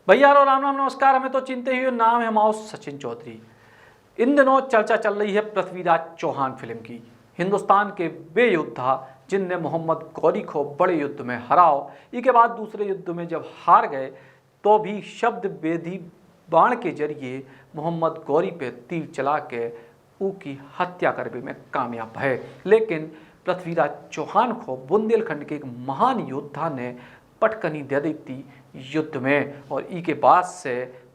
भैया राम राम नमस्कार। हमें तो चिंते ही नाम है हमारा सचिन चौधरी। इन दिनों चर्चा चल रही है पृथ्वीराज चौहान फिल्म की। हिंदुस्तान के वे योद्धा जिनने मोहम्मद गौरी को बड़े युद्ध में हराओ, इसके बाद दूसरे युद्ध में जब हार गए तो भी शब्द वेदी बाण के जरिए मोहम्मद गौरी पे तीर चला के की हत्या करने में कामयाब है। लेकिन पृथ्वीराज चौहान को बुंदेलखंड के एक महान योद्धा ने पटकनी दे दी थी युद्ध में, और ई के बाद से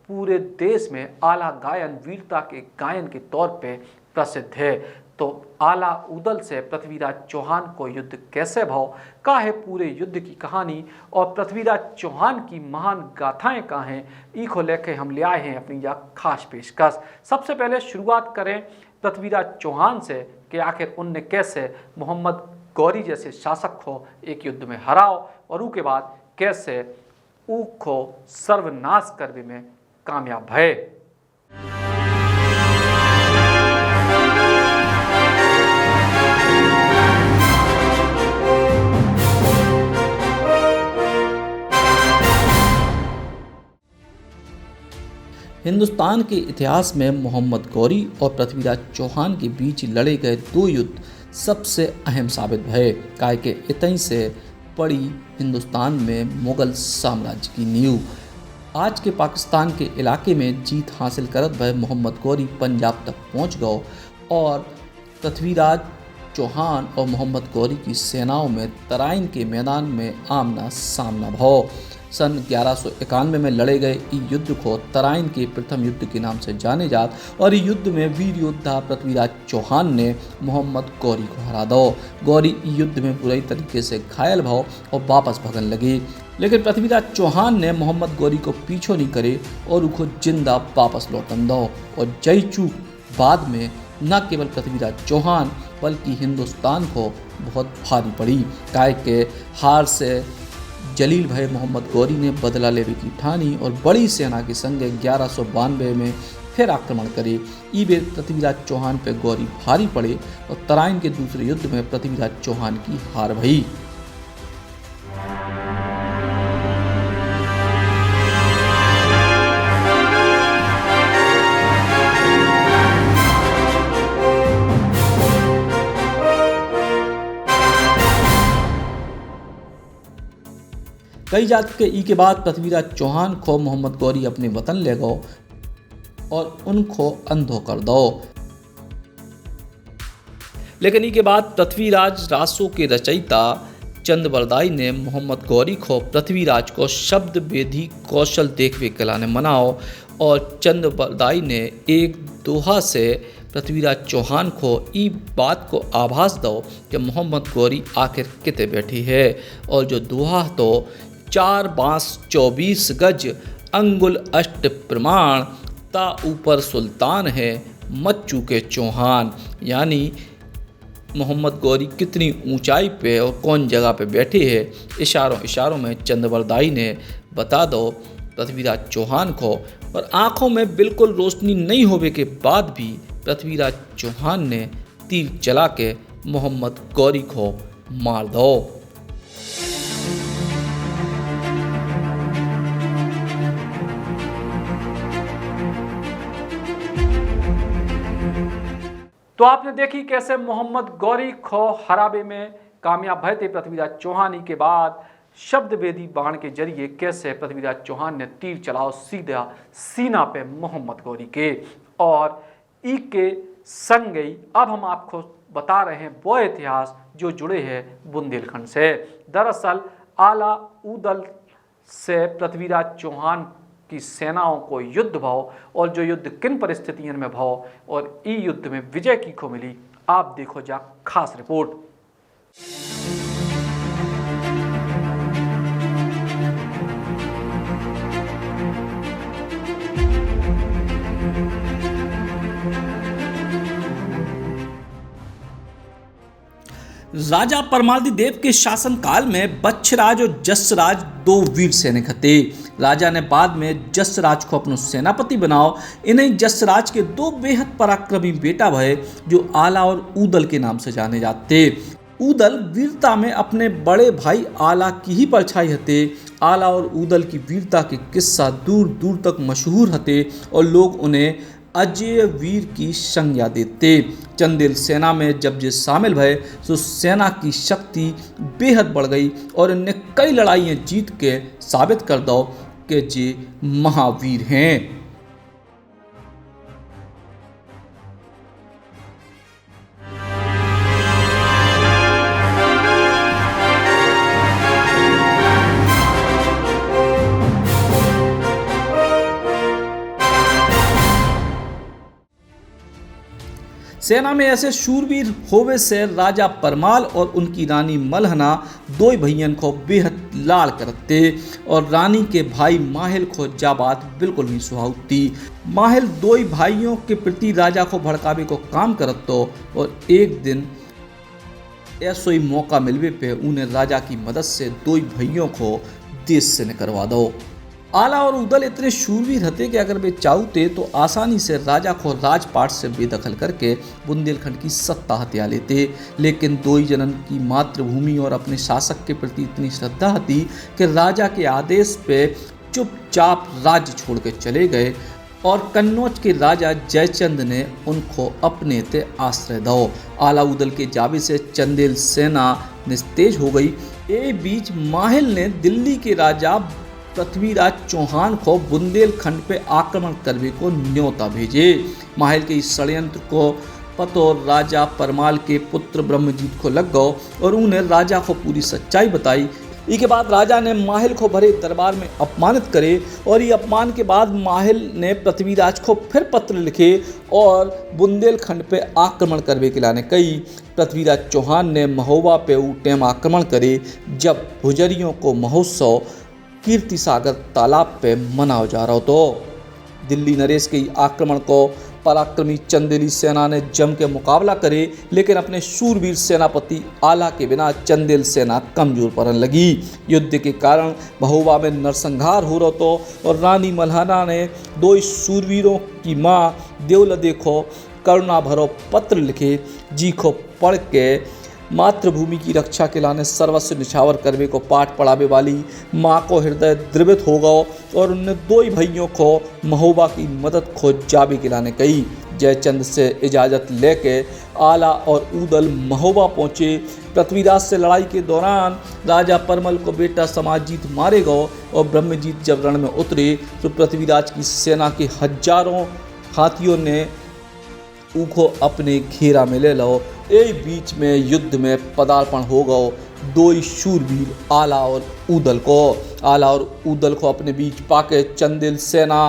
पूरे देश में आला गायन वीरता के गायन के तौर पे प्रसिद्ध है। तो आला उदल से पृथ्वीराज चौहान को युद्ध कैसे भाव का है पूरे युद्ध की कहानी, और पृथ्वीराज चौहान की महान गाथाएं कहाँ हैं, ई को लेकर हम ले आए हैं अपनी यह खास पेशकश। सबसे पहले शुरुआत करें पृथ्वीराज चौहान से कि आखिर उनने कैसे मोहम्मद गौरी जैसे शासक को एक युद्ध में हराओ और उसके बाद कैसे ऊ को सर्वनाश करने में कामयाब है। हिंदुस्तान के इतिहास में मोहम्मद गौरी और पृथ्वीराज चौहान के बीच लड़े गए दो युद्ध सबसे अहम साबित भये। काय के इतई से पड़ी हिंदुस्तान में मुगल साम्राज्य की नींव। आज के पाकिस्तान के इलाके में जीत हासिल करत भय मोहम्मद गौरी पंजाब तक पहुंच गए और पृथ्वीराज चौहान और मोहम्मद गौरी की सेनाओं में तराइन के मैदान में आमना सामना भाव। सन 1191 में लड़े गए इस युद्ध को तराइन के प्रथम युद्ध के नाम से जाने जात, और इस युद्ध में वीर योद्धा पृथ्वीराज चौहान ने मोहम्मद गौरी को हरा दो। गौरी इस युद्ध में बुरी तरीके से घायल भाव और वापस भगन लगी, लेकिन पृथ्वीराज चौहान ने मोहम्मद गौरी को पीछो नहीं करे और उसको जिंदा वापस लौटन दो। और जय चूक बाद में न केवल पृथ्वीराज चौहान बल्कि हिंदुस्तान को बहुत भारी पड़ी। काय के हार से जलील भय मोहम्मद गौरी ने बदला लेने की ठानी और बड़ी सेना के संग 1192 में फिर आक्रमण करे। ई बेर पृथ्वीराज चौहान पे गौरी भारी पड़े और तराइन के दूसरे युद्ध में पृथ्वीराज चौहान की हार भई। कई जात के ई के बाद पृथ्वीराज चौहान को मोहम्मद गौरी अपने वतन ले गो और उनको अंधो कर दो। लेकिन ई के बाद पृथ्वीराज रासों के रचयिता चंद्रबरदाई ने मोहम्मद गौरी को पृथ्वीराज को शब्द वेदी कौशल देखवे कला ने मनाओ, और चंद्रबरदाई ने एक दोहा से पृथ्वीराज चौहान को ई बात को आभास दो कि मोहम्मद गौरी आखिर किते बैठी है। और जो दोहा तो 4 बांस 24 गज अंगुल अष्ट प्रमाण ता ऊपर सुल्तान है मत चूके चौहान, यानी मोहम्मद गौरी कितनी ऊंचाई पे और कौन जगह पे बैठे है इशारों में चंद्रबरदाई ने बता दो पृथ्वीराज चौहान को। और आंखों में बिल्कुल रोशनी नहीं होने के बाद भी पृथ्वीराज चौहान ने तीर चला के मोहम्मद गौरी को मार दो। तो आपने देखी कैसे मोहम्मद गौरी को हराबे में कामयाब भय थे पृथ्वीराज चौहान। के बाद शब्द वेदी बाण के जरिए कैसे पृथ्वीराज चौहान ने तीर चलाओ सीधा सीना पे मोहम्मद गौरी के। और ई के संग गई अब हम आपको बता रहे हैं वो इतिहास जो जुड़े हैं बुंदेलखंड से। दरअसल आला उदल से पृथ्वीराज चौहान की सेनाओं को युद्ध भाव, और जो युद्ध किन परिस्थितियों में भाव और ई युद्ध में विजय की को मिली, आप देखो जा खास रिपोर्ट। राजा परमाल्दी देव के शासनकाल में बच्छराज और जसराज दो वीर सैनिक थे। राजा ने बाद में जसराज को अपना सेनापति बनाओ। इन्हें जसराज के दो बेहद पराक्रमी बेटा भये जो आला और ऊदल के नाम से जाने जाते। ऊदल वीरता में अपने बड़े भाई आला की ही परछाई हते। आला और ऊदल की वीरता के किस्सा दूर दूर तक मशहूर हते और लोग उन्हें अजय वीर की संज्ञा देते। चंदेल सेना में जब जे शामिल भये तो सेना की शक्ति बेहद बढ़ गई और इनने कई लड़ाइयाँ जीत के साबित कर दो कि जे महावीर हैं। सेना में ऐसे शूरवीर होवे से राजा परमाल और उनकी रानी मलहना दो भैयन को बेहद लाड़ करते और रानी के भाई माहिल को जा बात बिल्कुल नहीं सुहावती। माहिल दो भाइयों के प्रति राजा को भड़कावे को काम करतो और एक दिन ऐसो ही मौका मिलवे पे उन्हें राजा की मदद से दो भैयों को देश से निकलवा दो। आला और ऊदल इतने शूरवीर हते कि अगर वे चाहते तो आसानी से राजा को राजपाट से बेदखल करके बुंदेलखंड की सत्ता हत्या लेते, लेकिन दो जनन की मातृभूमि और अपने शासक के प्रति इतनी श्रद्धा थी कि राजा के आदेश पे चुपचाप राज्य छोड़ के चले गए और कन्नौज के राजा जयचंद ने उनको अपने ते आश्रय दो। आला ऊदल के जावे से चंदेल सेना निस्तेज हो गई। ए बीच माहिल ने दिल्ली के राजा पृथ्वीराज चौहान को बुंदेलखंड पे आक्रमण करने को न्योता भेजे। माहिल के इस षड्यंत्र को पतो राजा परमाल के पुत्र ब्रह्मजीत को लग गयो और उन्हें राजा को पूरी सच्चाई बताई। इसके बाद राजा ने माहिल को भरे दरबार में अपमानित करे और ये अपमान के बाद माहिल ने पृथ्वीराज को फिर पत्र लिखे और बुंदेलखंड पे आक्रमण करने के लाने कही। पृथ्वीराज चौहान ने महोबा पे ऊटेम आक्रमण करे जब भुजरियों को महोत्सव कीर्ति सागर तालाब पे मनाया जा रहा हो। तो दिल्ली नरेश के आक्रमण को पराक्रमी चंदेली सेना ने जम के मुकाबला करे, लेकिन अपने शूरवीर सेनापति आला के बिना चंदेल सेना कमजोर पड़ने लगी। युद्ध के कारण महोबा में नरसंहार हो रहा तो और रानी मल्हाना ने दो शूरवीरों की मां देवलदे को करुणा भरो पत्र लिखे, जी को पढ़ के मातृभूमि की रक्षा के लाने सर्वस्व निछावर करने को पाठ पढ़ावे वाली माँ को हृदय द्रवित हो गया और उनने दो भाइयों को महोबा की मदद को जावे के लाने कही। जयचंद से इजाज़त लेके आला और ऊदल महोबा पहुँचे। पृथ्वीराज से लड़ाई के दौरान राजा परमल को बेटा समाजीत मारे गए और ब्रह्मजीत जब रण में उतरे तो पृथ्वीराज की सेना के हजारों हाथियों ने उनको अपने घेरा में ले लो। एक बीच में युद्ध में पदार्पण हो गए दो शूरवीर आला और ऊदल को। आला और ऊदल को अपने बीच पाके चंदेल सेना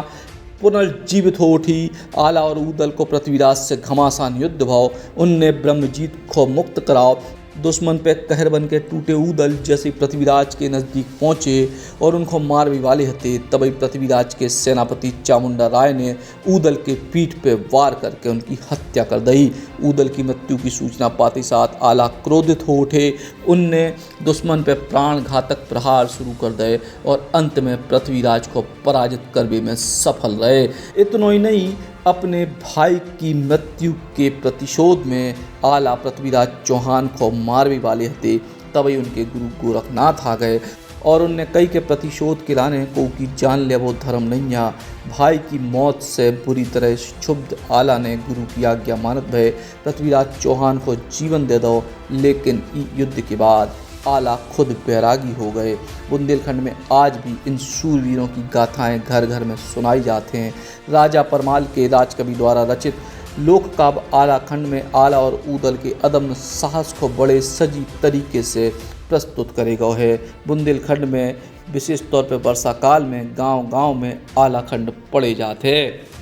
पुनर्जीवित हो उठी। आला और ऊदल को पृथ्वीराज से घमासान युद्ध भाव, उनने ब्रह्मजीत को मुक्त कराओ। दुश्मन पे कहर बन के टूटे ऊदल जैसे पृथ्वीराज के नज़दीक पहुँचे और उनको मार भी वाले हते, तभी पृथ्वीराज के सेनापति चामुंडा राय ने ऊदल के पीठ पे वार करके उनकी हत्या कर दी। ऊदल की मृत्यु की सूचना पाते साथ आला क्रोधित हो उठे। उनने दुश्मन पे प्राण घातक प्रहार शुरू कर दिए और अंत में पृथ्वीराज को पराजित करने में सफल रहे। इतना ही नहीं, अपने भाई की मृत्यु के प्रतिशोध में आला पृथ्वीराज चौहान को मारने वाले थे, तभी उनके गुरु गोरखनाथ आ गए और उनने कई के प्रतिशोध के लाने को की जान ले वो धर्म नहीं आ। भाई की मौत से बुरी तरह क्षुब्ध आला ने गुरु की आज्ञा मानत भय पृथ्वीराज चौहान को जीवन दे दो, लेकिन युद्ध के बाद आला खुद बैरागी हो गए। बुंदेलखंड में आज भी इन शूरवीरों की गाथाएं घर घर में सुनाई जाते हैं। राजा परमाल के राजकवि द्वारा रचित लोक काव्य आला खंड में आला और ऊदल के अदम्य साहस को बड़े सजीव तरीके से प्रस्तुत करेगा है। बुंदेलखंड में विशेष तौर पर वर्षा काल में गांव-गांव में आला खंड पड़े जाते हैं।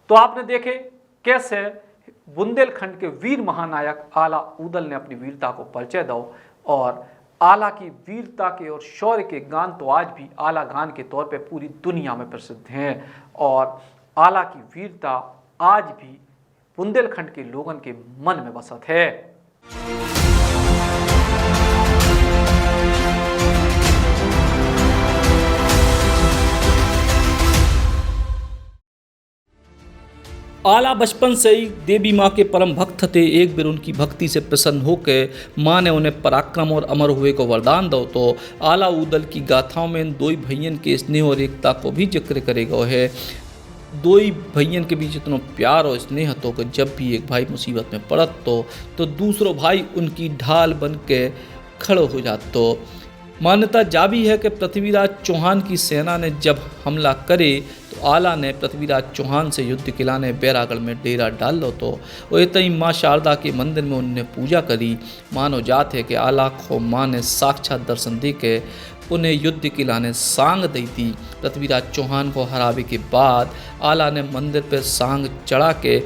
तो आपने देखे कैसे बुंदेलखंड के वीर महानायक आला ऊदल ने अपनी वीरता को परिचय दो और आला की वीरता के और शौर्य के गान तो आज भी आला गान के तौर पे पूरी दुनिया में प्रसिद्ध हैं और आला की वीरता आज भी बुंदेलखंड के लोगों के मन में बसत है। आला बचपन से ही देवी माँ के परम भक्त थे। एक बार उनकी भक्ति से प्रसन्न होकर माँ ने उन्हें पराक्रम और अमर हुए को वरदान दो। तो आला उदल की गाथाओं में इन दो ही भैयन के स्नेह और एकता को भी जिक्र करेगा है। दो ही भैयन के बीच इतना प्यार और स्नेह तो कि जब भी एक भाई मुसीबत में पड़त तो दूसरो भाई उनकी ढाल बन के खड़ो हो जात। तो मान्यता जा भी है कि पृथ्वीराज चौहान की सेना ने जब हमला करे तो आला ने पृथ्वीराज चौहान से युद्ध के लाने बैरागढ़ में डेरा डाल लो। तो इतनी माँ शारदा के मंदिर में उन्हें पूजा करी। मानो जात है कि आला को माँ ने साक्षात दर्शन दे के उन्हें युद्ध के लाने सांग दी थी। पृथ्वीराज चौहान को हरावे के बाद आला ने मंदिर पर सांग चढ़ा के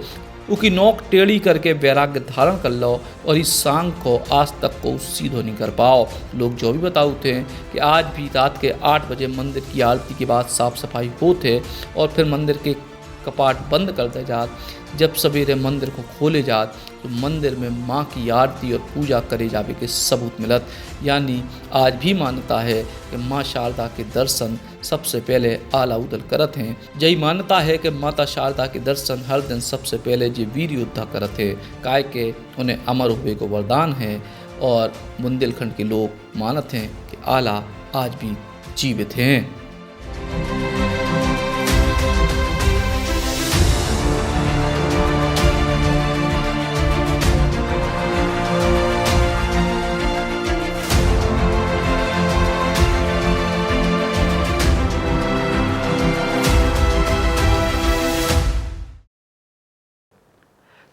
उसकी नोक टेढ़ी करके वैराग्य धारण कर लो और इस सांग को आज तक को सीधो नहीं कर पाओ। लोग जो भी बताओ थे कि आज भी रात के 8 बजे मंदिर की आरती के बाद साफ सफाई होते और फिर मंदिर के कपाट बंद कर दे जात। जब सवेरे मंदिर को खोले जात तो मंदिर में माँ की आरती और पूजा करे जावे के सबूत मिलत। यानी आज भी मान्यता है कि माँ शारदा के दर्शन सबसे पहले आला उदल करत हैं। यही मान्यता है कि माता शारदा के दर्शन हर दिन सबसे पहले जी वीर योद्धा करत है, काय के उन्हें अमर हुए को वरदान है। और बुंदेलखंड के लोग मानत हैं कि आला आज भी जीवित हैं।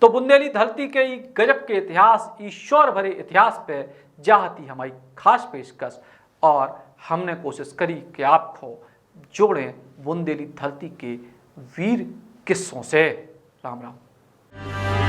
तो बुंदेली धरती के ई गजब के इतिहास, ईश्वर भरे इतिहास पे जाती हमारी खास पेशकश। और हमने कोशिश करी कि आपको जोड़ें बुंदेली धरती के वीर किस्सों से। राम राम।